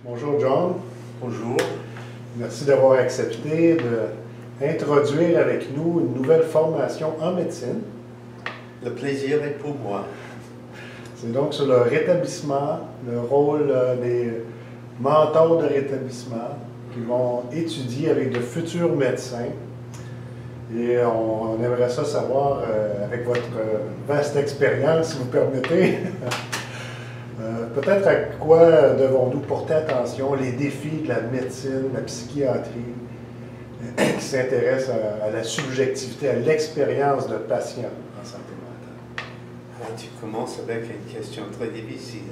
Bonjour John. Bonjour. Merci d'avoir accepté d'introduire avec nous une nouvelle formation en médecine. Le plaisir est pour moi. C'est donc sur le rétablissement, le rôle des mentors de rétablissement qui vont étudier avec de futurs médecins. Et on aimerait ça savoir, avec votre vaste expérience, si vous permettez, peut-être à quoi devons-nous porter attention, les défis de la médecine, de la psychiatrie, qui s'intéressent à la subjectivité, à l'expérience de patients en santé mentale. Tu commences avec une question très difficile.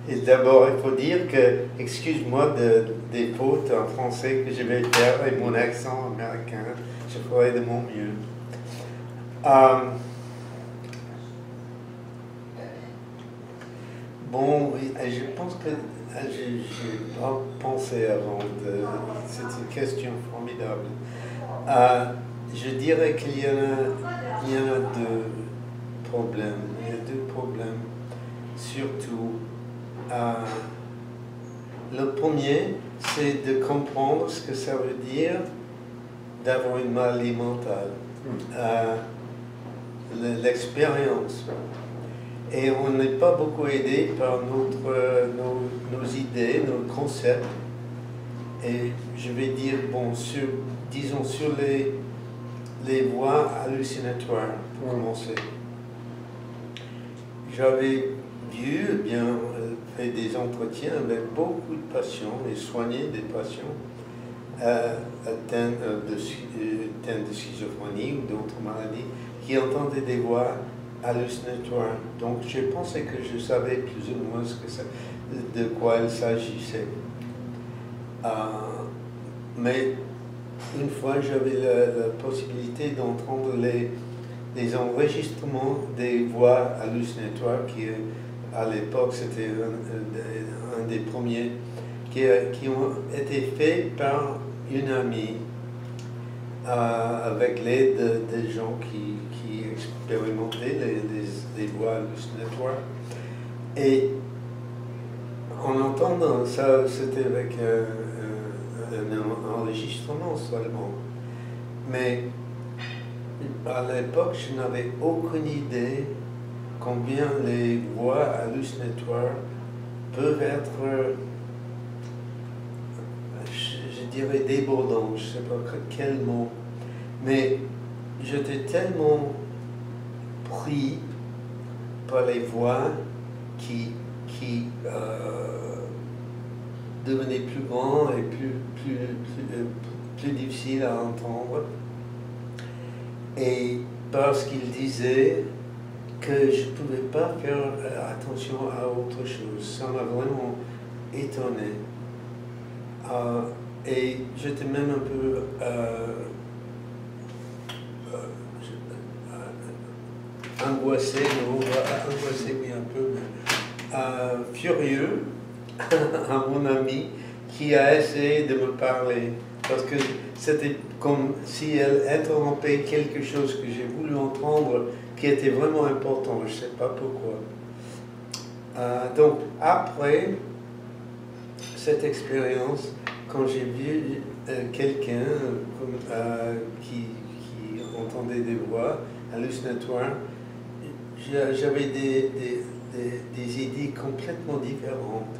Et d'abord, il faut dire que, excuse-moi des fautes en français que je vais faire et mon accent américain, je ferai de mon mieux. Bon, oui, je pense que j'ai pas pensé avant. C'est une question formidable. Je dirais qu'il y en a deux problèmes. Il y a deux problèmes, surtout. Le premier, c'est de comprendre ce que ça veut dire d'avoir une maladie mentale. L'expérience. Et on n'est pas beaucoup aidé par nos idées, nos concepts. Et je vais dire, bon, disons sur les voies hallucinatoires, pour commencer. J'avais vu, fait des entretiens avec beaucoup de patients et soigné des patients atteints de schizophrénie ou d'autres maladies qui entendaient des voix hallucinatoire. Donc j'ai pensé que je savais plus ou moins de quoi il s'agissait. Mais une fois j'avais la possibilité d'entendre les enregistrements des voix hallucinatoires qui à l'époque c'était un des premiers qui ont été faits par une amie avec l'aide des gens qui expérimenter les voix hallucinatoires. Et en entendant ça, c'était avec un enregistrement seulement. Mais à l'époque, je n'avais aucune idée combien les voix hallucinatoires peuvent être, je dirais, débordantes, je ne sais pas quel mot. Mais j'étais tellement pris par les voix qui devenaient plus grands et plus difficiles à entendre. Et parce qu'il disait que je ne pouvais pas faire attention à autre chose. Ça m'a vraiment étonné. Et j'étais même un peu angoissé, oui un peu, furieux à mon ami qui a essayé de me parler parce que c'était comme si elle interrompait quelque chose que j'ai voulu entendre qui était vraiment important, je ne sais pas pourquoi. Donc après cette expérience, quand j'ai vu quelqu'un qui entendait des voix hallucinatoires, j'avais des idées complètement différentes.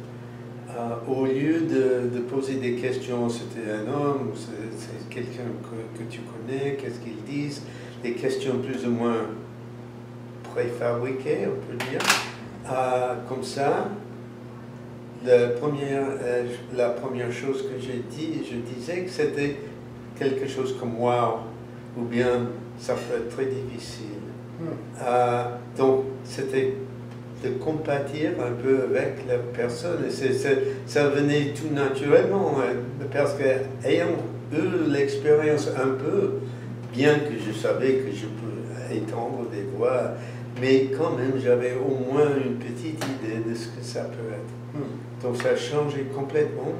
Au lieu de poser des questions, c'était un homme, c'est quelqu'un que tu connais, qu'est-ce qu'ils disent, des questions plus ou moins préfabriquées, on peut dire. Comme ça, la première chose que j'ai dit, je disais que c'était quelque chose comme « wow » ou bien « ça peut être très difficile ». Donc, c'était de compatir un peu avec la personne. Et ça venait tout naturellement, parce qu'ayant eu l'expérience un peu, bien que je savais que je peux étendre des voix, mais quand même, j'avais au moins une petite idée de ce que ça peut être. Donc, ça a changé complètement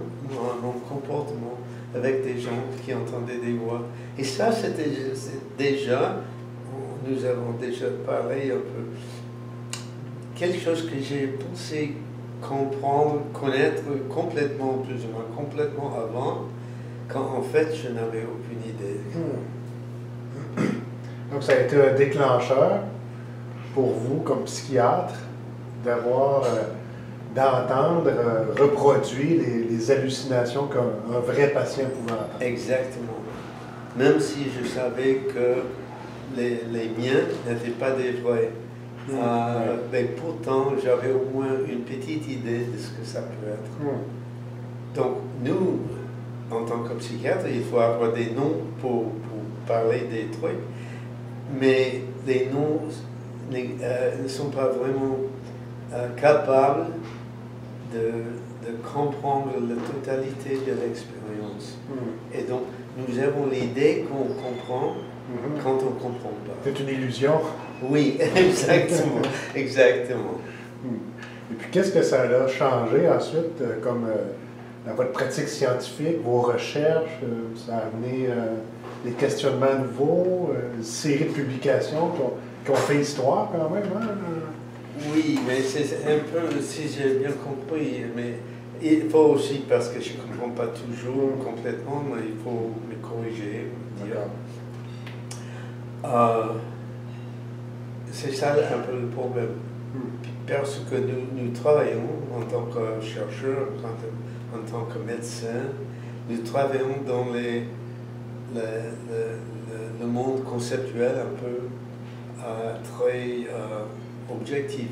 mon comportement avec des gens qui entendaient des voix. Et ça, c'était déjà... Nous avons déjà parlé un peu. Quelque chose que j'ai pensé comprendre, connaître complètement, plus ou moins complètement avant, quand en fait je n'avais aucune idée. Donc ça a été un déclencheur pour vous comme psychiatre d'avoir, d'entendre, reproduire les hallucinations qu'un vrai patient pouvait entendre. Exactement. Même si je savais que les miens n'étaient pas des vrais. Mais pourtant, j'avais au moins une petite idée de ce que ça peut être. Donc, nous, en tant que psychiatre, il faut avoir des noms pour parler des trucs, mais les noms ne sont pas vraiment capables de comprendre la totalité de l'expérience. Et donc, nous avons l'idée qu'on comprend quand on ne comprend pas. C'est une illusion. Oui, exactement, exactement. Et puis, qu'est-ce que ça a changé ensuite, comme dans votre pratique scientifique, vos recherches, ça a amené des questionnements nouveaux, une série de publications qui ont fait histoire quand même, hein? Oui, mais c'est un peu, si j'ai bien compris, mais il faut aussi, parce que je ne comprends pas toujours complètement, mais il faut me corriger, me dire. C'est ça un peu le problème. Parce que nous travaillons en tant que chercheurs, en tant que médecins, nous travaillons dans le monde conceptuel un peu très objectif.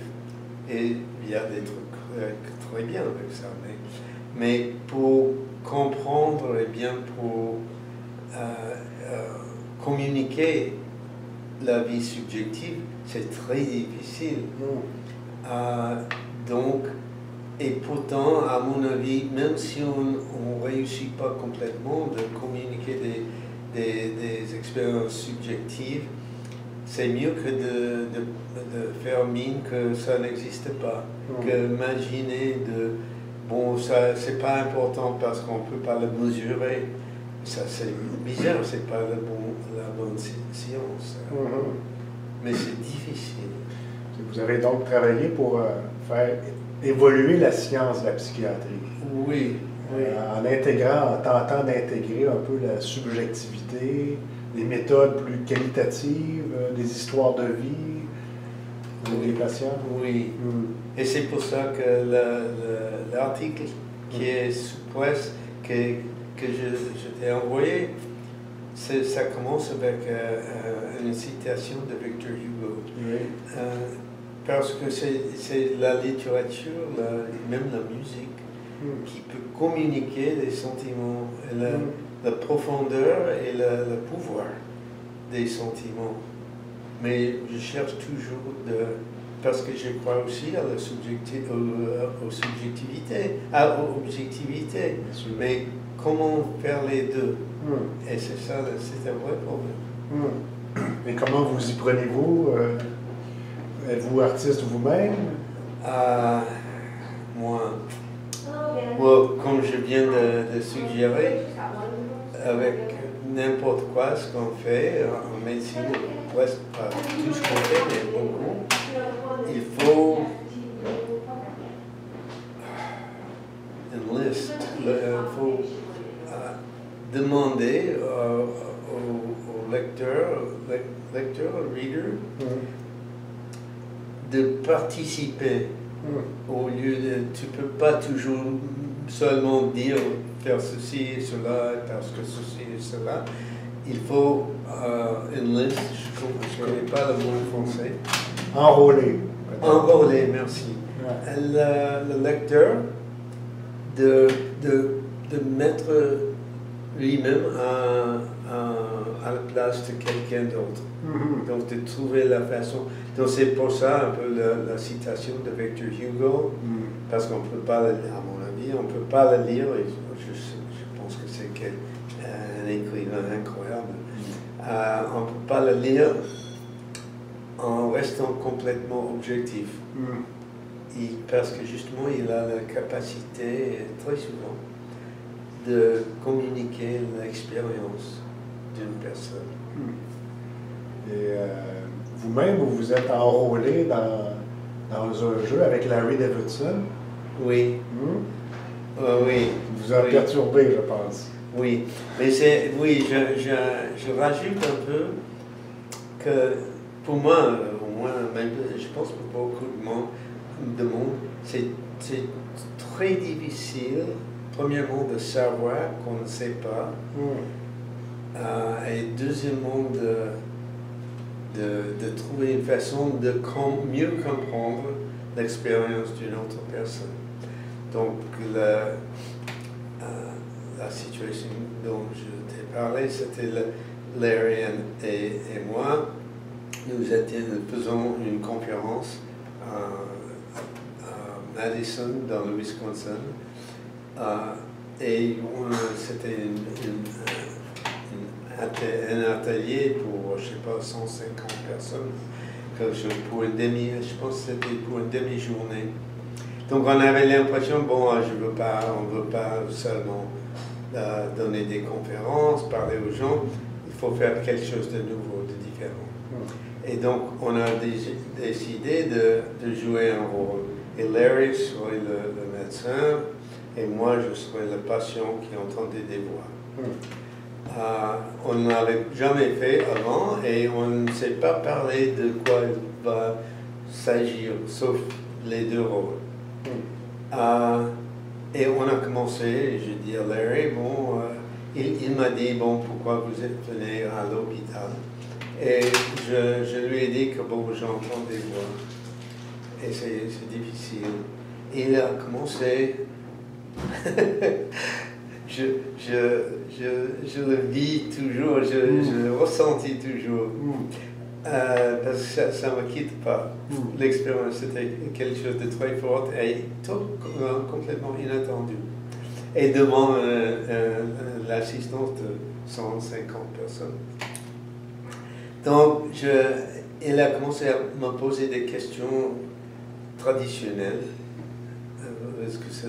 Et il y a des trucs très bien avec ça. Mais pour comprendre et bien pour communiquer la vie subjective, c'est très difficile. Donc, et pourtant, à mon avis, même si on ne réussit pas complètement de communiquer des expériences subjectives, c'est mieux que de faire mine que ça n'existe pas, que imaginer bon, ça c'est pas important parce qu'on ne peut pas le mesurer. Ça c'est bizarre, c'est pas la bonne science. Mais c'est difficile. Vous avez donc travaillé pour faire évoluer la science de la psychiatrie. Oui. En tentant d'intégrer un peu la subjectivité, des méthodes plus qualitatives, des histoires de vie des patients. Oui. Et c'est pour ça que l'article qui est sous presse, que je t'ai envoyé, ça commence avec une citation de Victor Hugo. Parce que c'est la littérature, même la musique, qui peut communiquer les sentiments, et la profondeur et le pouvoir des sentiments. Mais je cherche toujours parce que je crois aussi à la aux subjectivités, aux objectivités. Mais comment faire les deux? Et c'est ça, c'est un vrai problème. Et comment vous y prenez-vous? Êtes-vous artiste vous-même? Moi, comme je viens de suggérer, avec n'importe quoi ce qu'on fait en médecine, presque pas tout ce qu'on fait, mais beaucoup, il faut une liste. Il faut demander au lecteur, reader, de participer au lieu de... Tu ne peux pas toujours seulement dire faire ceci et cela parce que ceci et cela. Il faut une liste, je ne connais pas le mot français. Enrôler. Enrôler, merci. Le lecteur de mettre lui-même à la place de quelqu'un d'autre. Donc de trouver la façon. Donc c'est pour ça un peu la citation de Victor Hugo, parce qu'on ne peut pas, à mon avis, on ne peut pas le lire. Et je pense que c'est un écrivain incroyable. On ne peut pas le lire en restant complètement objectif. Parce que justement, il a la capacité, très souvent, de communiquer l'expérience d'une personne. Et vous-même, vous vous êtes enrôlé dans un jeu avec Larry Davidson. Oui. Oui. Vous a perturbé, je pense. Oui, mais oui, je rajoute un peu que pour moi, au moins, même, je pense pour beaucoup de monde, c'est très difficile, premièrement, de savoir qu'on ne sait pas, et deuxièmement, de trouver une façon de mieux comprendre l'expérience d'une autre personne. Donc, la situation dont je t'ai parlé, c'était Larry et moi. Nous faisons une conférence à Madison, dans le Wisconsin, et c'était un atelier pour, je ne sais pas, 150 personnes, pour je pense que c'était pour une demi-journée. Donc on avait l'impression, bon, on ne veut pas seulement donner des conférences, parler aux gens, il faut faire quelque chose de nouveau, de différent. Et donc on a décidé de jouer un rôle. Et Larry serait le médecin, et moi je serais le patient qui entendait des voix. On ne l'avait jamais fait avant et on ne sait pas parler de quoi il va s'agir, sauf les deux rôles. Et on a commencé, j'ai dit à Larry, bon, il m'a dit, bon, pourquoi vous êtes venu à l'hôpital? Et je lui ai dit que, bon, j'entends des voix. Et c'est difficile. Il a commencé, je le vis toujours, je le ressentis toujours. Parce que ça ne me quitte pas. L'expérience, c'était quelque chose de très fort et complètement inattendu. Et devant l'assistance de 150 personnes. Donc, il a commencé à me poser des questions traditionnelles. Est-ce que ce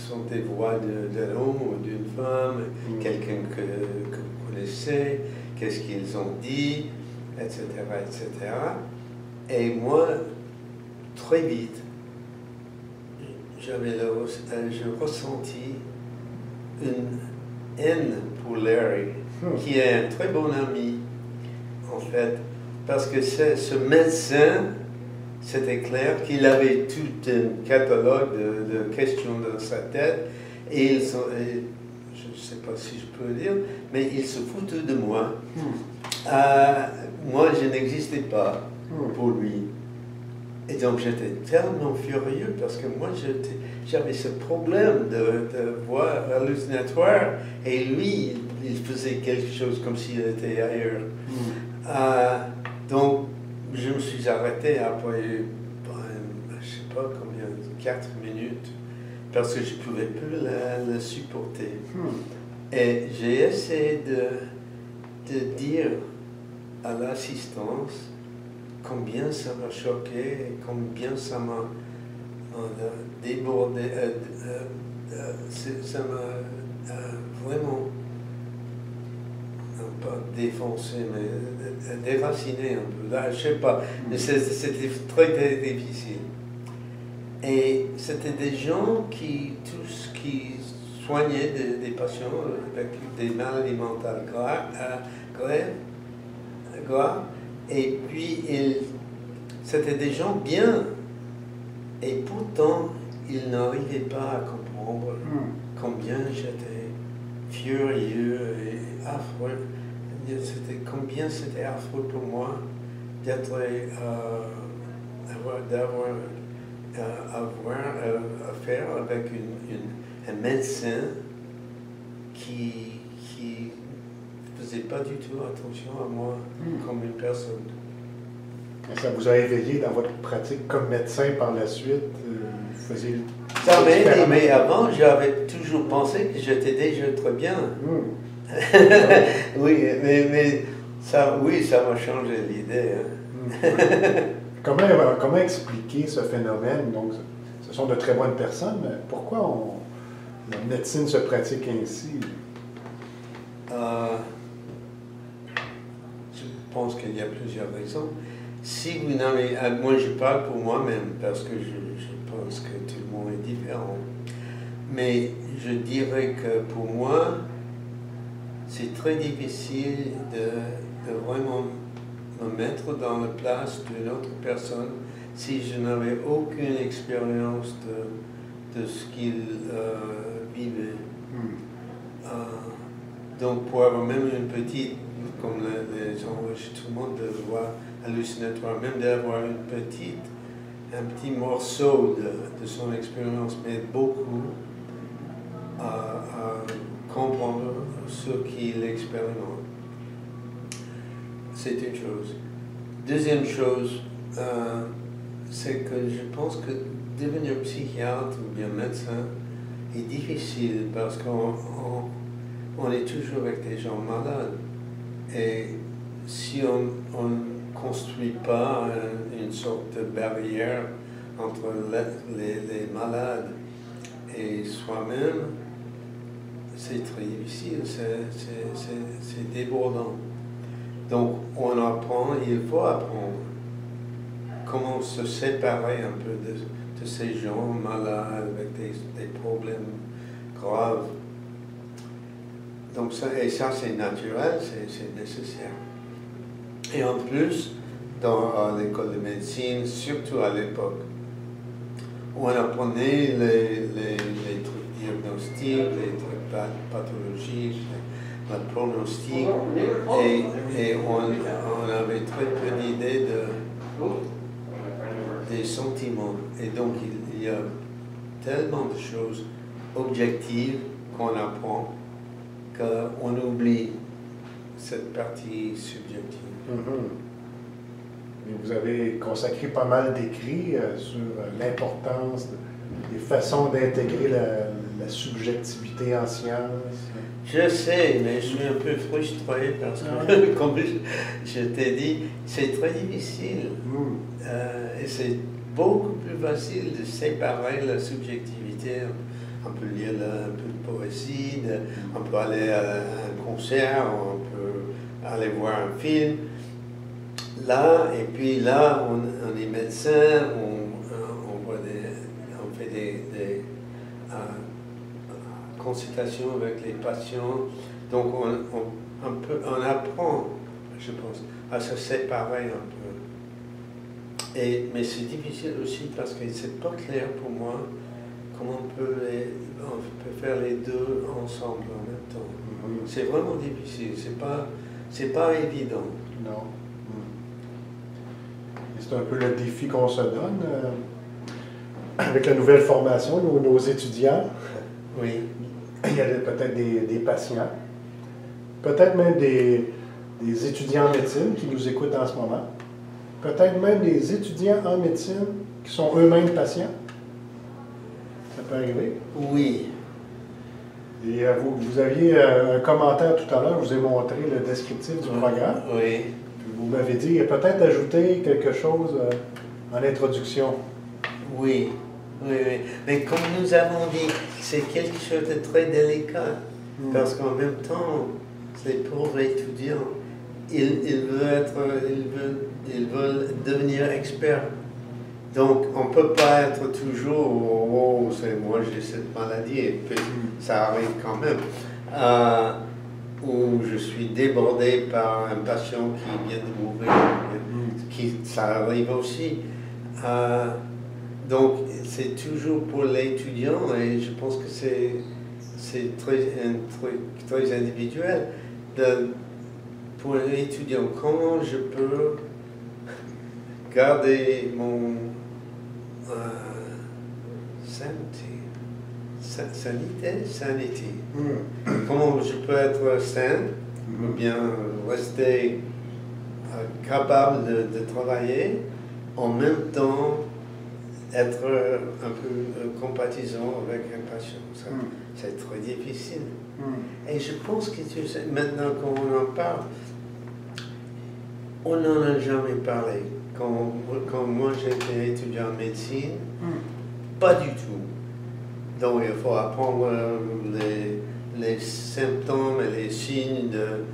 sont des voix d'un homme ou d'une femme, quelqu'un que vous connaissez, qu'est-ce qu'ils ont dit, etc., etc. Et moi, très vite, je ressentis une haine pour Larry, qui est un très bon ami, en fait, parce que ce médecin, c'était clair qu'il avait tout un catalogue de questions dans sa tête, et je ne sais pas si je peux le dire, mais il se foutait de moi. Moi, je n'existais pas pour lui. Et donc, j'étais tellement furieux parce que moi, j'avais ce problème de voix hallucinatoire et lui, il faisait quelque chose comme s'il était ailleurs. Donc, je me suis arrêté après, je ne sais pas combien, 4 minutes, parce que je ne pouvais plus le supporter. Et j'ai essayé de dire à l'assistance combien ça m'a choqué, et combien ça m'a débordé, ça m'a vraiment, non pas défoncé, mais déraciné un peu. Là, je ne sais pas, mais c'était très, très difficile. Et c'était des gens qui soignaient des patients avec des maladies mentales graves. Et puis, c'était des gens bien. Et pourtant, ils n'arrivaient pas à comprendre combien j'étais furieux et affreux. Combien c'était affreux pour moi d'avoir affaire avec un médecin qui faisait pas du tout attention à moi comme une personne. Ça vous a éveillé dans votre pratique comme médecin par la suite? Vous faisiez ça mais avant, j'avais toujours pensé que j'étais déjà très bien. Oui, mais ça m'a changé l'idée. Comment expliquer ce phénomène? Donc, ce sont de très bonnes personnes, mais pourquoi la médecine se pratique ainsi? Je pense qu'il y a plusieurs raisons. Si vous n'avez, moi je parle pour moi-même parce que je pense que tout le monde est différent. Mais je dirais que pour moi, c'est très difficile de vraiment me mettre dans la place d'une autre personne si je n'avais aucune expérience de ce qu'il vivait. Donc pour avoir même une petite, comme les enregistrements de voix hallucinatoire, même d'avoir un petit morceau de son expérience m'aide beaucoup à comprendre ce qu'il expérimente. C'est une chose. Deuxième chose, c'est que je pense que devenir psychiatre ou bien médecin est difficile parce qu'on est toujours avec des gens malades. Et si on ne construit pas une sorte de barrière entre les malades et soi-même, c'est très difficile, c'est débordant. Donc on apprend, il faut apprendre comment se séparer un peu de ces gens malades avec des problèmes graves. Donc ça c'est naturel, c'est nécessaire. Et en plus, dans l'école de médecine, surtout à l'époque, on apprenait les trucs diagnostiques, les trucs pathologiques, le pronostic, et on avait très peu d'idées des sentiments. Et donc il y a tellement de choses objectives qu'on apprend qu'on oublie cette partie subjective. Et vous avez consacré pas mal d'écrits sur l'importance des façons d'intégrer la subjectivité en sciences. Je sais, mais je suis un peu frustré parce que, comme je t'ai dit, c'est très difficile. Et c'est beaucoup plus facile de séparer la subjectivité. On peut lire un peu de poésie, on peut aller à un concert, on peut aller voir un film. Là, et puis là, on est médecin, on fait des consultations avec les patients. Donc on apprend, je pense, à se séparer un peu. Mais c'est difficile aussi parce que c'est pas clair pour moi comment on peut faire les deux ensemble en même temps. C'est vraiment difficile, c'est pas évident. Non. C'est un peu le défi qu'on se donne avec la nouvelle formation, nos étudiants. Oui. Il y a peut-être des patients, peut-être même des étudiants en médecine qui nous écoutent en ce moment, peut-être même des étudiants en médecine qui sont eux-mêmes patients. Ça peut arriver. Oui. Et vous aviez un commentaire tout à l'heure, je vous ai montré le descriptif du programme. Oui. Vous m'avez dit peut-être ajouter quelque chose en introduction. Oui, oui. Mais comme nous avons dit, c'est quelque chose de très délicat. Parce qu'en même temps, les pauvres étudiants, ils veulent devenir experts. Donc, on ne peut pas être toujours, oh, c'est moi j'ai cette maladie, et puis ça arrive quand même. Où je suis débordé par un patient qui vient de mourir, ça arrive aussi. Donc, c'est toujours pour l'étudiant, et je pense que c'est très individuel. Pour l'étudiant, comment je peux garder mon sanité. Comment je peux être sain, ou bien rester capable de travailler, en même temps être un peu compatissant avec un patient. C'est très difficile. Et je pense que maintenant qu'on en parle, on n'en a jamais parlé. Quand moi j'étais étudiant en médecine, pas du tout. Donc il faut apprendre les symptômes et les signes de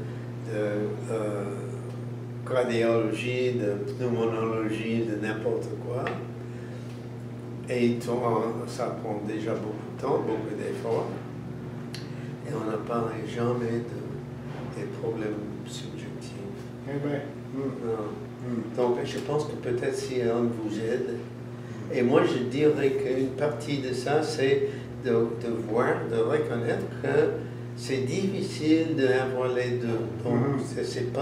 cardiologie, de pneumonologie, de n'importe quoi. Et ça prend déjà beaucoup de temps, beaucoup d'efforts. Et on n'a parlé jamais des problèmes subjectifs. Eh bien. Donc je pense que peut-être si on vous aide, et moi je dirais qu'une partie de ça, c'est de voir, de reconnaître que c'est difficile d'avoir les deux. Donc c'est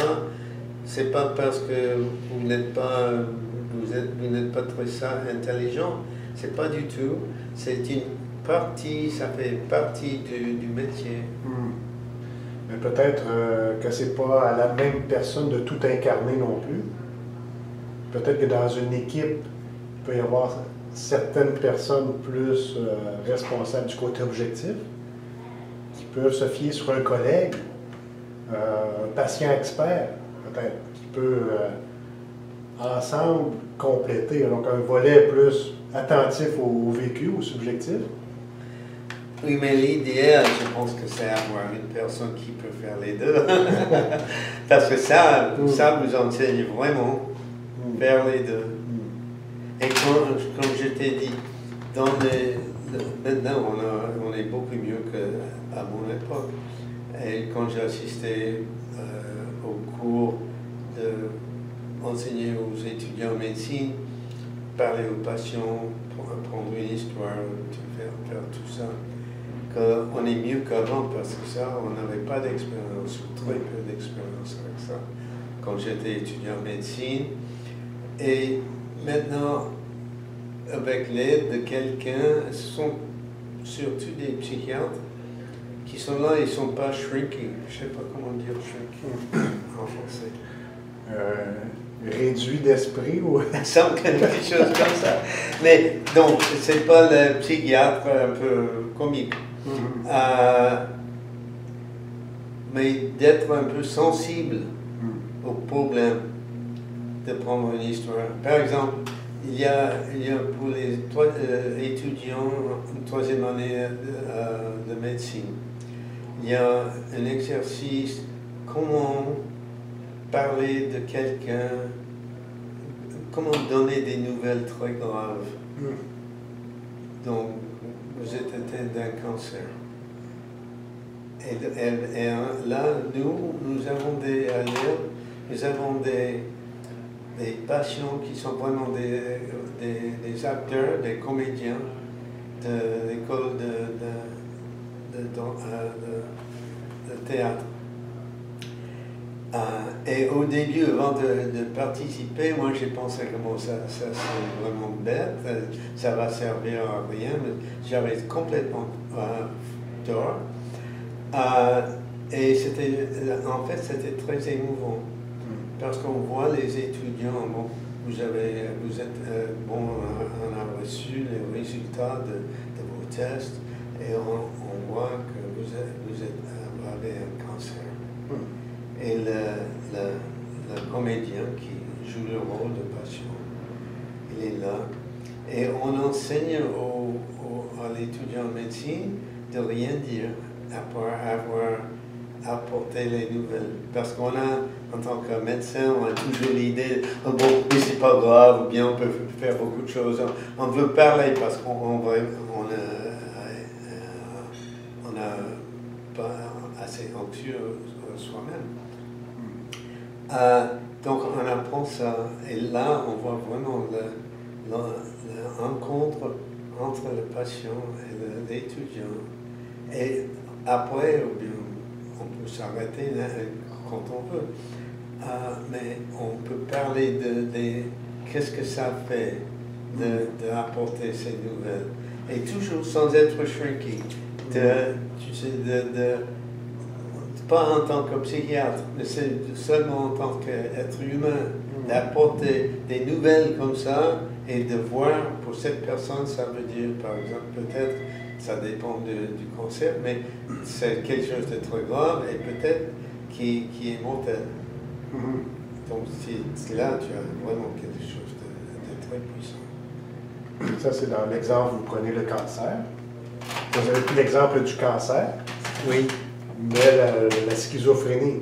pas parce que vous n'êtes pas très intelligent, c'est pas du tout. C'est une partie, ça fait partie du métier. Mais peut-être que c'est pas à la même personne de tout incarner non plus. Peut-être que dans une équipe, il peut y avoir certaines personnes plus responsables du côté objectif, qui peuvent se fier sur un collègue, un patient expert, peut-être, qui peut ensemble compléter. Donc un volet plus attentif au vécu, au subjectif. Oui, mais l'idéal, je pense que c'est avoir une personne qui peut faire les deux. Parce que ça vous enseigne vraiment faire les deux. Et comme je t'ai dit, maintenant on est beaucoup mieux qu'à mon époque. Et quand j'ai assisté au cours d'enseigner aux étudiants en médecine, parler aux patients, apprendre une histoire, faire tout ça, qu'on est mieux qu'avant parce que ça, on n'avait pas d'expérience, ou très peu d'expérience avec ça, quand j'étais étudiant en médecine. Et maintenant, avec l'aide de quelqu'un, ce sont surtout des psychiatres qui sont là, ils ne sont pas shrinking. Je ne sais pas comment dire shrinking en français. Réduit d'esprit ou... Ça quelque chose comme ça. Mais donc, ce n'est pas le psychiatre un peu comique. Mais d'être un peu sensible au problème de prendre une histoire. Par exemple, il y a pour les étudiants en troisième année de médecine, il y a un exercice, comment parler de quelqu'un, comment donner des nouvelles très graves. Donc, vous êtes atteint d'un cancer. Et là, nous avons des patients qui sont vraiment des acteurs, des comédiens de l'école de théâtre. Et au début, avant de participer, moi j'ai pensé que bon, ça c'est vraiment bête, ça va servir à rien, mais j'avais complètement tort. Et en fait, c'était très émouvant, parce qu'on voit les étudiants, bon, vous êtes, bon, on a reçu les résultats de vos tests, et on voit que vous avez un cancer. Et le comédien qui joue le rôle de patient, il est là. Et on enseigne à l'étudiant en médecine de rien dire, à part avoir apporté les nouvelles. Parce qu'on a, en tant que médecin, on a toujours l'idée, oh bon, mais c'est pas grave, ou bien on peut faire beaucoup de choses. On veut parler parce qu'on n'a pas assez anxieux soi-même. Donc on apprend ça, et là on voit vraiment le rencontre entre le patient et l'étudiant. Et après, on peut s'arrêter quand on veut, mais on peut parler de qu'est-ce que ça fait d'apporter ces nouvelles. Et toujours sans être shrinky, tu sais, pas en tant que psychiatre, mais c'est seulement en tant qu'être humain, d'apporter des nouvelles comme ça et de voir pour cette personne, ça veut dire, par exemple, peut-être, ça dépend du cancer, mais c'est quelque chose de très grave et peut-être qui est mortel. Donc là, tu as vraiment quelque chose de très puissant. Ça, c'est dans l'exemple, vous prenez le cancer. Vous avez pris l'exemple du cancer. Oui. Mais la schizophrénie,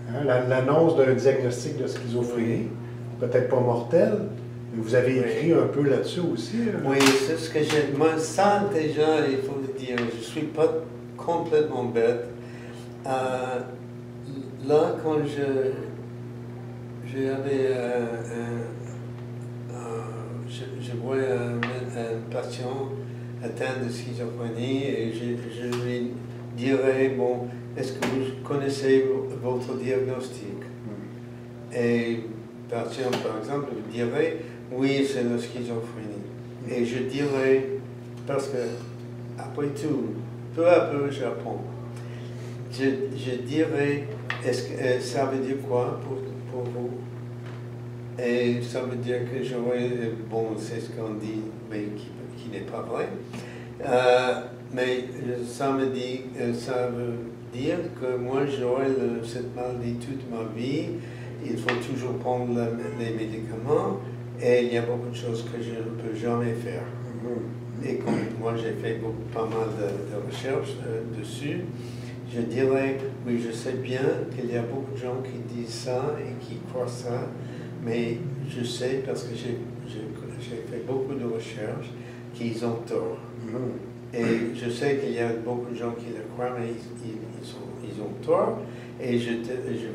hein, l'annonce d'un diagnostic de schizophrénie, peut-être pas mortel, Vous avez écrit un peu là-dessus aussi? Oui, c'est ce que j'ai. Moi, ça, déjà, il faut le dire, je ne suis pas complètement bête. Là, quand j'avais je voyais un patient atteint de schizophrénie et je lui dirais, bon, est-ce que vous connaissez votre diagnostic? Et le patient, par exemple, dirait, oui, c'est la schizophrénie. Et je dirais, parce que, après tout, peu à peu, j'apprends. Je dirais, est-ce que ça veut dire quoi pour vous? Et ça veut dire que j'aurais, bon, c'est ce qu'on dit, mais qui n'est pas vrai. Mais ça veut dire que moi j'aurai cette maladie toute ma vie. Il faut toujours prendre les médicaments et il y a beaucoup de choses que je ne peux jamais faire. Et comme moi j'ai fait pas mal de recherches dessus, je dirais, oui, je sais bien qu'il y a beaucoup de gens qui disent ça et qui croient ça, mais je sais parce que j'ai fait beaucoup de recherches qu'ils ont tort. Et je sais qu'il y a beaucoup de gens qui le croient, mais ils ont tort. Et je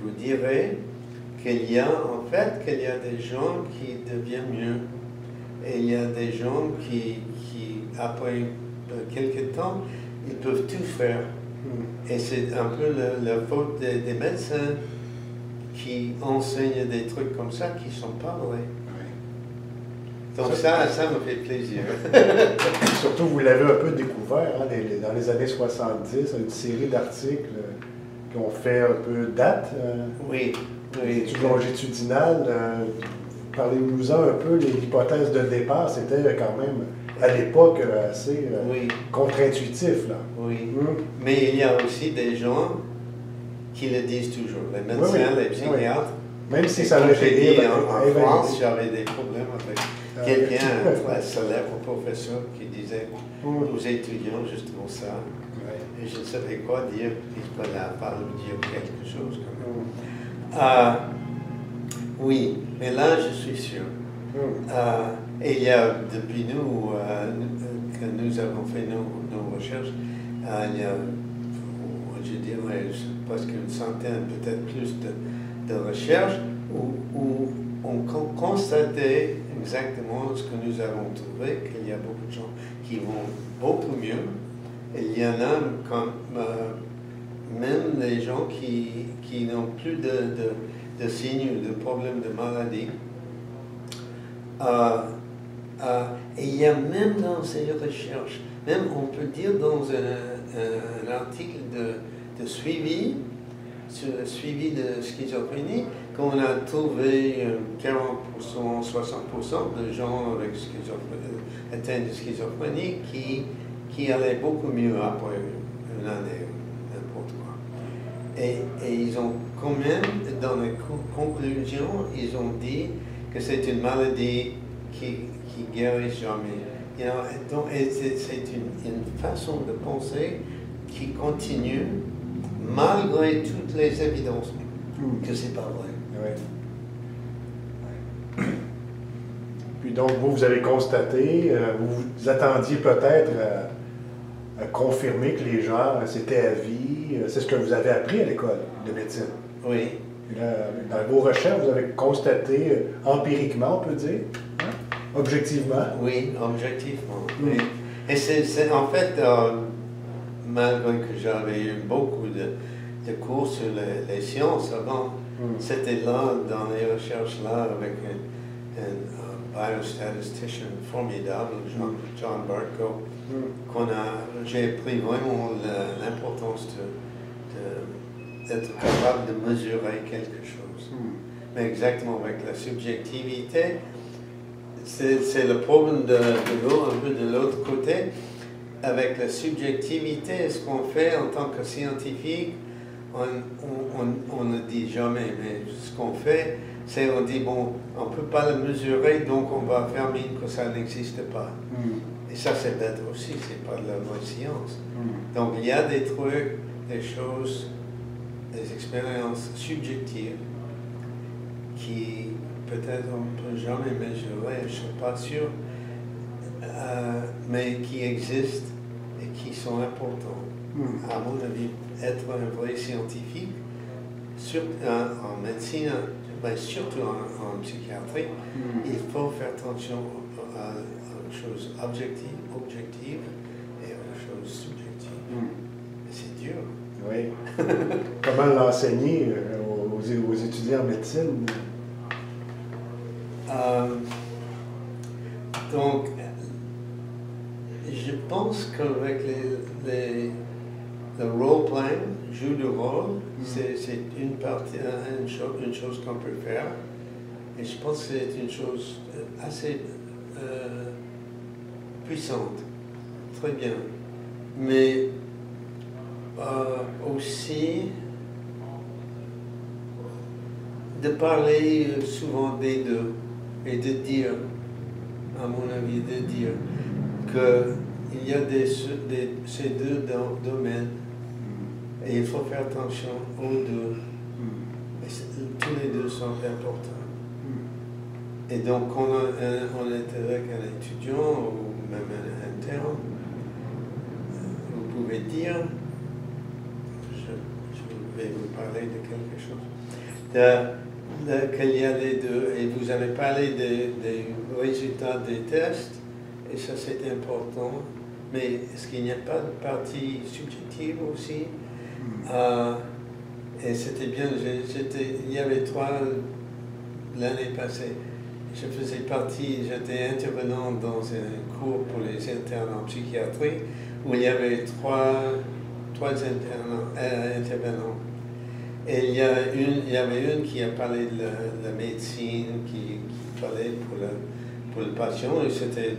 vous dirais qu'il y a des gens qui deviennent mieux. Et il y a des gens qui après quelques temps, ils peuvent tout faire. Et c'est un peu la faute des médecins qui enseignent des trucs comme ça qui ne sont pas vrais. Donc ça me fait plaisir. Surtout, vous l'avez un peu découvert dans les années 70, une série d'articles qui ont fait un peu date. Oui. Études longitudinales. Parlez-nous-en un peu, l'hypothèse de départ, c'était quand même, à l'époque, assez contre-intuitif. Là. Oui, mais il y a aussi des gens qui le disent toujours, les médecins, les psychiatres. Même si ça aurait été en France, j'avais des problèmes avec quelqu'un, un célèbre professeur, qui disait aux étudiants justement ça. Et je ne savais quoi dire, puisqu'on n'a pas lui dire quelque chose quand même. Oui, mais là, je suis sûr. Et il y a, depuis nous, que nous avons fait nos recherches, il y a, je dirais, presque une centaine, peut-être plus de recherches où on constatait exactement ce que nous avons trouvé, qu'il y a beaucoup de gens qui vont beaucoup mieux. Et il y en a comme, même des gens qui n'ont plus de signes ou de problèmes de maladie. Et il y a même dans ces recherches, même on peut dire dans un article de suivi, sur le suivi de schizophrénie, qu'on a trouvé 40%, 60% de gens avec atteints de schizophrénie qui allaient beaucoup mieux après une année, n'importe quoi. Et ils ont quand même, dans les conclusions, ils ont dit que c'est une maladie qui guérit jamais. Donc, c'est une façon de penser qui continue malgré toutes les évidences que c'est pas vrai. Puis donc, vous avez constaté, vous vous attendiez peut-être à confirmer que les gens, c'était à vie. C'est ce que vous avez appris à l'école de médecine. Oui. Dans vos recherches, vous avez constaté empiriquement, on peut dire, objectivement. Oui, objectivement. Oui. Et c'est en fait, malgré que j'avais eu beaucoup de cours sur les sciences avant, c'était là, dans les recherches là, avec un biostatisticien formidable, John Bartko, j'ai appris vraiment l'importance d'être capable de mesurer quelque chose. Mais exactement avec la subjectivité, c'est le problème un peu de l'autre côté. Avec la subjectivité, ce qu'on fait en tant que scientifique, on ne dit jamais, mais ce qu'on fait, c'est on dit, bon, on ne peut pas le mesurer, donc on va faire mine que ça n'existe pas. Et ça, c'est bête aussi, c'est pas de la vraie science. Donc il y a des trucs, des choses, des expériences subjectives qui peut-être on ne peut jamais mesurer, je ne suis pas sûr, mais qui existent et qui sont importants. À mon avis, être un vrai scientifique, en médecine, mais surtout en psychiatrie, il faut faire attention aux choses objectives et aux choses subjectives. C'est dur. Oui. Comment l'enseigner aux étudiants en médecine? Donc, je pense qu'avec le role-playing, jeu de rôle, c'est une chose qu'on peut faire. Et je pense que c'est une chose assez puissante, très bien. Mais aussi de parler souvent des deux et de dire, à mon avis, de dire qu'il y a ces deux domaines et il faut faire attention aux deux. Et tous les deux sont importants. Et donc, quand on est avec un étudiant ou même un interne, vous pouvez dire, je vais vous parler de quelque chose, qu'il y a les deux. Et vous avez parlé des résultats des tests, et ça c'est important. Mais est-ce qu'il n'y a pas de partie subjective aussi? Et c'était bien, il y avait 3 l'année passée. Je faisais partie, j'étais intervenant dans un cours pour les internes en psychiatrie où il y avait trois intervenants. Et il y avait une qui a parlé de la médecine qu'il fallait pour le patient et c'était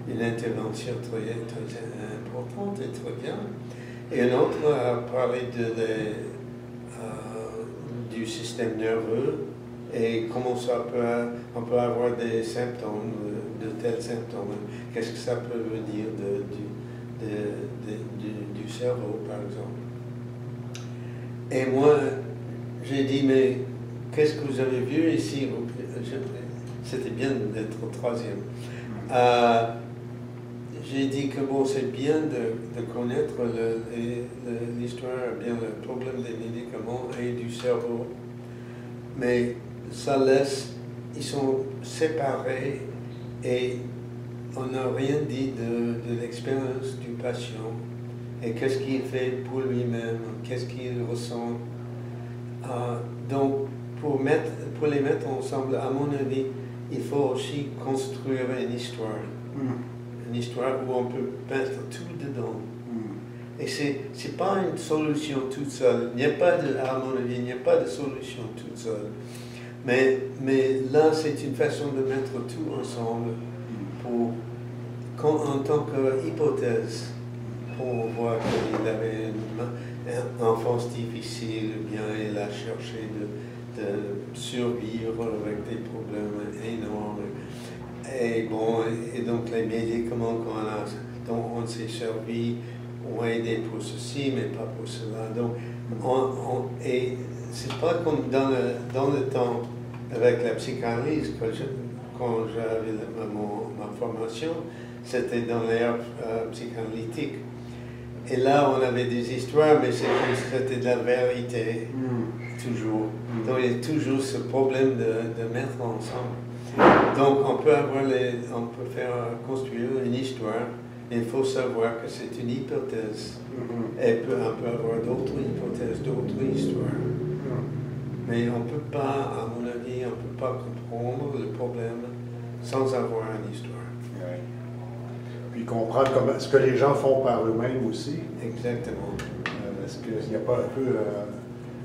une intervention très importante et très bien. Et un autre a parlé du système nerveux et comment on peut avoir des symptômes, de tels symptômes. Qu'est-ce que ça peut dire du cerveau, par exemple. Et moi, j'ai dit, mais qu'est-ce que vous avez vu ici? C'était bien d'être au 3e. J'ai dit que bon, c'est bien de connaître l'histoire, bien le problème des médicaments et du cerveau, mais ça laisse, ils sont séparés et on n'a rien dit de l'expérience du patient et qu'est-ce qu'il fait pour lui-même, qu'est-ce qu'il ressent. Donc, pour les mettre ensemble, à mon avis, il faut aussi construire une histoire. Une histoire où on peut mettre tout dedans. Et c'est pas une solution toute seule. À mon avis, il n'y a pas de solution toute seule. Mais là, c'est une façon de mettre tout ensemble en tant qu'hypothèse, pour voir qu'il avait une enfance difficile, bien il a cherché de survivre avec des problèmes énormes. Et bon, et donc les médicaments dont on s'est servi ont aidé pour ceci, mais pas pour cela. Donc, et c'est pas comme dans le temps avec la psychanalyse, quand j'avais ma formation, c'était dans l'ère psychanalytique. Et là, on avait des histoires, mais c'était de la vérité, toujours. Donc, il y a toujours ce problème de mettre ensemble. Donc, on peut faire construire une histoire, mais il faut savoir que c'est une hypothèse. Et on peut avoir d'autres hypothèses, d'autres histoires. Mais on ne peut pas, à mon avis, on ne peut pas comprendre le problème sans avoir une histoire. Oui. Puis comprendre ce que les gens font par eux-mêmes aussi. Exactement. Est-ce qu'il n'y a pas un peu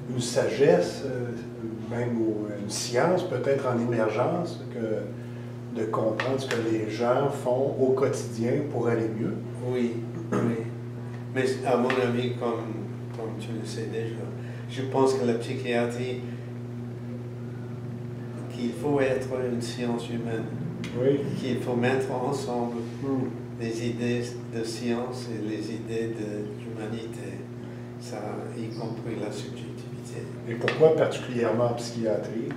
une sagesse, même une science peut-être en émergence, de comprendre ce que les gens font au quotidien pour aller mieux? Oui, oui. Mais à mon avis, comme tu le sais déjà, je pense que la psychiatrie, qu'il faut être une science humaine. Oui. Qu'il faut mettre ensemble les idées de science et les idées d'humanité, ça, y compris la subjectivité. Et pourquoi particulièrement en psychiatrie?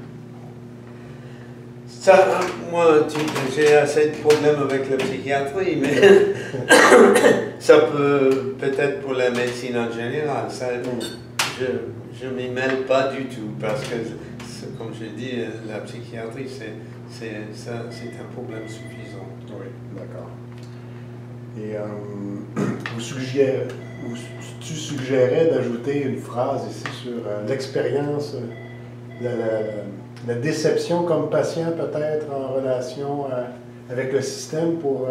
Ça, moi, j'ai assez de problèmes avec la psychiatrie, mais ça peut peut-être pour la médecine en général. Ça, je ne m'y mêle pas du tout parce que, comme je dis, la psychiatrie, c'est un problème suffisant. Oui, d'accord. Et tu suggérais d'ajouter une phrase ici sur l'expérience, la déception comme patient peut-être en relation avec le système pour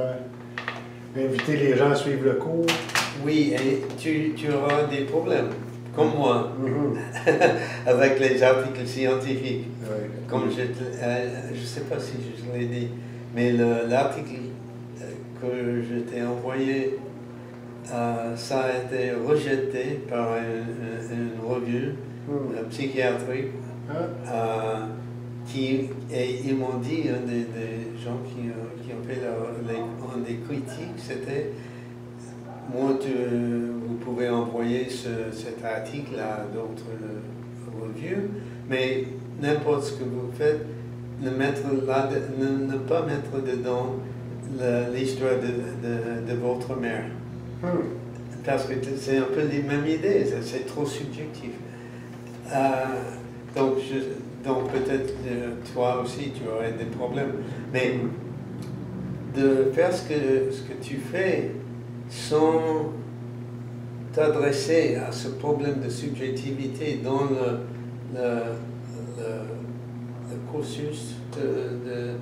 inviter les gens à suivre le cours? Oui, et tu auras des problèmes, comme moi, avec les articles scientifiques. Oui. Comme je ne sais pas si je l'ai dit, mais l'article que je t'ai envoyé, ça a été rejeté par une revue psychiatrique. Et ils m'ont dit, des gens qui ont fait des critiques, c'était, moi, vous pouvez envoyer cet article à d'autres revues, mais n'importe ce que vous faites, ne pas mettre dedans l'histoire de votre mère. Parce que c'est un peu les mêmes idées, c'est trop subjectif. Donc peut-être toi aussi tu aurais des problèmes. Mais de faire ce que tu fais sans t'adresser à ce problème de subjectivité dans le cursus de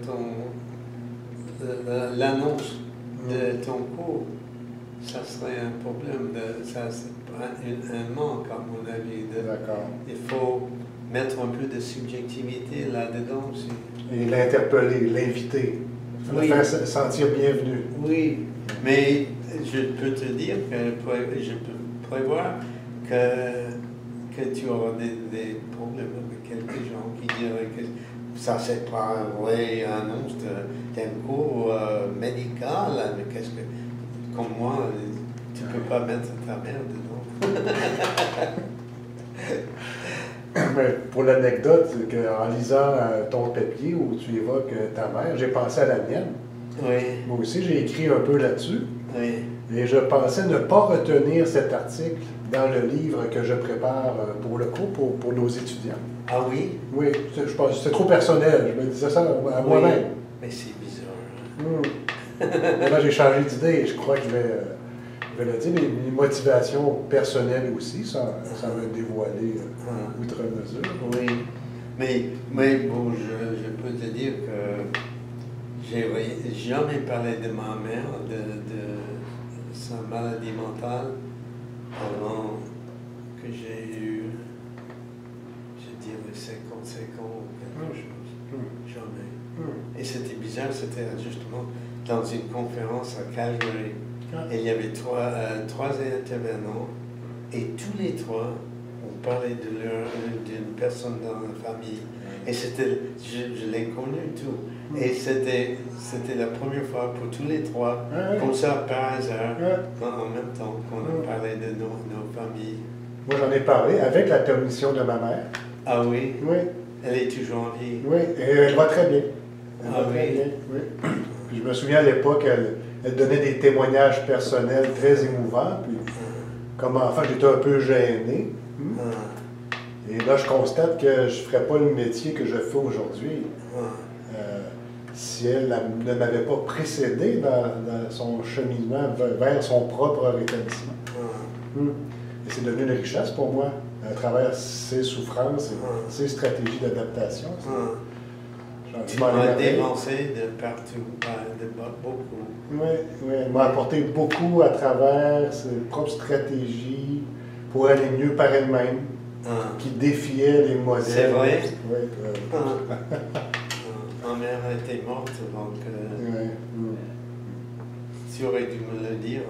l'annonce de ton cours, ça serait un problème. Ça c'est un manque à mon avis. D'accord. Il faut mettre un peu de subjectivité là-dedans aussi. Et l'interpeller, l'inviter, le faire sentir bienvenu. Oui, mais je peux te dire que je peux prévoir que tu auras des problèmes avec quelques gens qui diraient que ça c'est pas une vraie annonce d'un cours médical, mais qu'est-ce que, comme moi, tu peux pas mettre ta mère dedans. Mais pour l'anecdote, en lisant ton papier où tu évoques ta mère, j'ai pensé à la mienne. Oui. Moi aussi, j'ai écrit un peu là-dessus. Oui. Et je pensais ne pas retenir cet article dans le livre que je prépare pour le cours, pour nos étudiants. Ah oui? Oui, je pense que c'est trop personnel. Je me disais ça à moi-même. Mais c'est bizarre. Là, j'ai changé d'idée et je crois que je vais le dire, mes motivations personnelles aussi, sans me dévoiler outre mesure. Oui, mais bon, je peux te dire que j'ai jamais parlé de ma mère, de sa maladie mentale, avant que j'ai eu, je dirais, 55 ans ou quelque chose. Jamais. Et c'était bizarre, c'était justement dans une conférence à Calgary. Et il y avait trois intervenants, et tous les trois ont parlé d'une personne dans la famille. Et c'était, je l'ai connu tout. Et c'était la première fois pour tous les trois, comme ça par hasard, en même temps qu'on a parlé de nos familles. Moi, j'en ai parlé avec la permission de ma mère. Ah oui? Oui. Elle est toujours en vie? Oui, et elle va très bien. Elle va très bien, oui. Puis je me souviens à l'époque, elle donnait des témoignages personnels très émouvants. Puis, comme enfant, j'étais un peu gêné. Et là, je constate que je ne ferais pas le métier que je fais aujourd'hui si elle ne m'avait pas précédé dans son cheminement vers son propre rétablissement. Et c'est devenu une richesse pour moi, à travers ses souffrances et ses stratégies d'adaptation. Tu m'as dévancé de partout, de beaucoup. Oui, elle m'a apporté beaucoup à travers ses propres stratégies pour aller mieux par elle-même, qui défiaient les modèles. C'est vrai? Oui. Ma mère était morte, donc tu aurais dû me le dire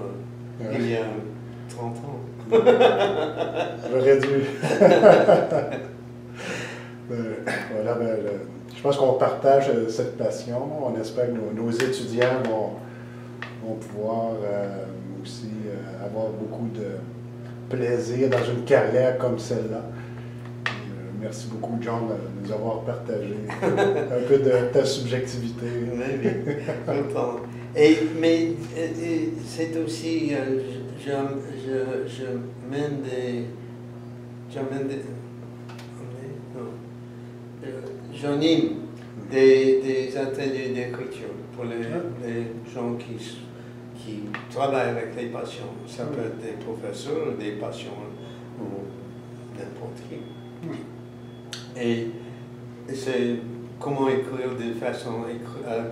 il y a 30 ans. J'aurais dû. Voilà, je pense qu'on partage cette passion. On espère que nos étudiants vont pouvoir aussi avoir beaucoup de plaisir dans une carrière comme celle-là. Merci beaucoup, John, de nous avoir partagé un peu de ta subjectivité. Oui, content. Mais c'est aussi, j'anime des ateliers d'écriture pour les gens qui travaillent avec les patients. Ça peut être des professeurs, des patients ou n'importe qui. Et c'est comment écrire de façon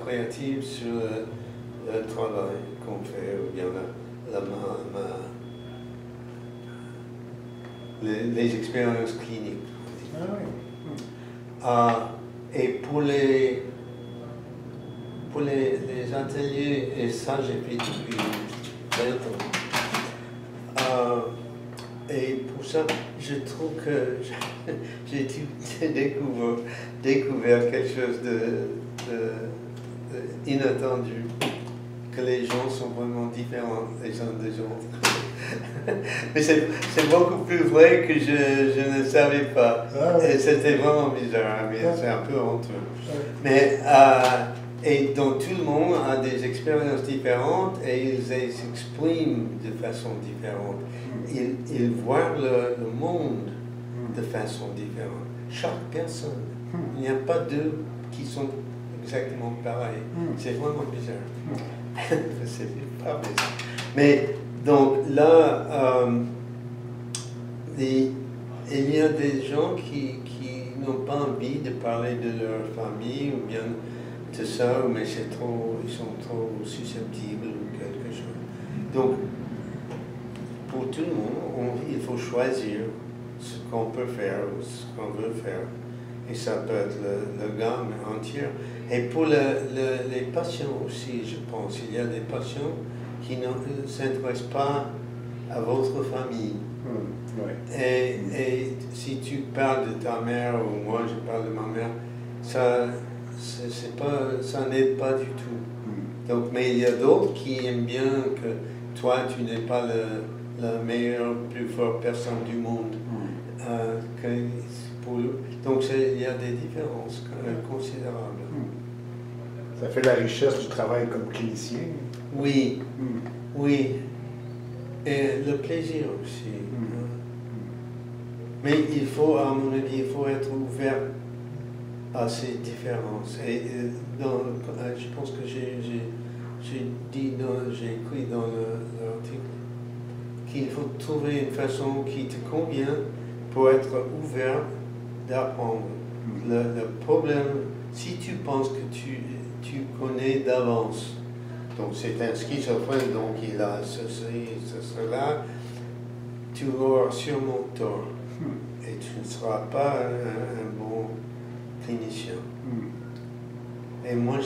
créative sur le travail qu'on fait, ou bien les expériences cliniques. Et pour les ateliers, et ça j'ai fait depuis 20 ans. Et pour ça, je trouve que j'ai découvert quelque chose d'inattendu, que les gens sont vraiment différents les uns des autres. Mais c'est beaucoup plus vrai que je ne savais pas. Et c'était vraiment bizarre, mais c'est un peu honteux. Mais, et donc tout le monde a des expériences différentes et ils s'expriment de façon différente. Ils voient le monde de façon différente. Chaque personne. Il n'y a pas deux qui sont exactement pareils. C'est vraiment bizarre. C'est pas bizarre. Mais donc là, il y a des gens qui n'ont pas envie de parler de leur famille ou bien de ça, mais ils sont trop susceptibles ou quelque chose. Donc, pour tout le monde, il faut choisir ce qu'on peut faire ou ce qu'on veut faire. Et ça peut être le gamme entier. Et pour les patients aussi, je pense, il y a des patients qui ne s'intéressent pas à votre famille. Et si tu parles de ta mère ou moi je parle de ma mère, ça n'aide pas du tout. Donc, mais il y a d'autres qui aiment bien que toi, tu n'es pas la meilleure, plus forte personne du monde. Donc, il y a des différences considérables. Ça fait la richesse du travail comme clinicien. Oui, oui. Et le plaisir aussi. Mais il faut, à mon avis, il faut être ouvert à ces différences. Et je pense que j'ai écrit dans l'article qu'il faut trouver une façon qui te convient pour être ouvert d'apprendre. Le problème, si tu penses que tu connais d'avance, donc c'est un schizophrène, donc il a ceci, cela, tu auras sûrement tort. Et tu ne seras pas un bon clinicien. Et moi,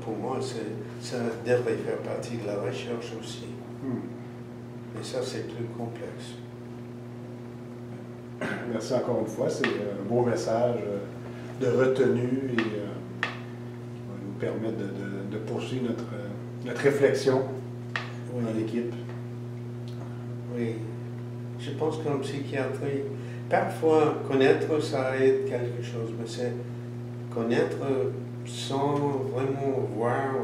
pour moi, ça devrait faire partie de la recherche aussi. Mais ça, c'est plus complexe. Merci encore une fois. C'est un beau message de retenue et va nous permettre de poursuivre notre réflexion dans l'équipe. Oui. Je pense qu'en psychiatrie, parfois, connaître, ça aide quelque chose, mais c'est connaître sans vraiment voir,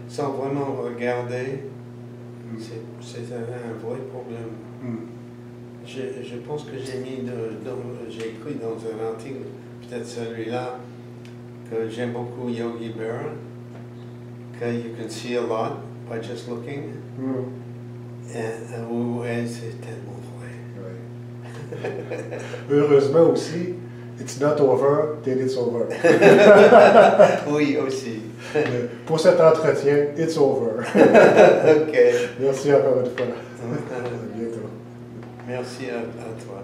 sans vraiment regarder, c'est un vrai problème. Je pense que j'ai écrit dans un article, peut-être celui-là, que j'aime beaucoup Yogi Berra, que you can see a lot by just looking. Et c'est tellement vrai. Heureusement aussi, it's not over till it's over. Oui, aussi. Pour cet entretien, it's over. OK. Merci encore une fois. À bientôt. Merci à toi.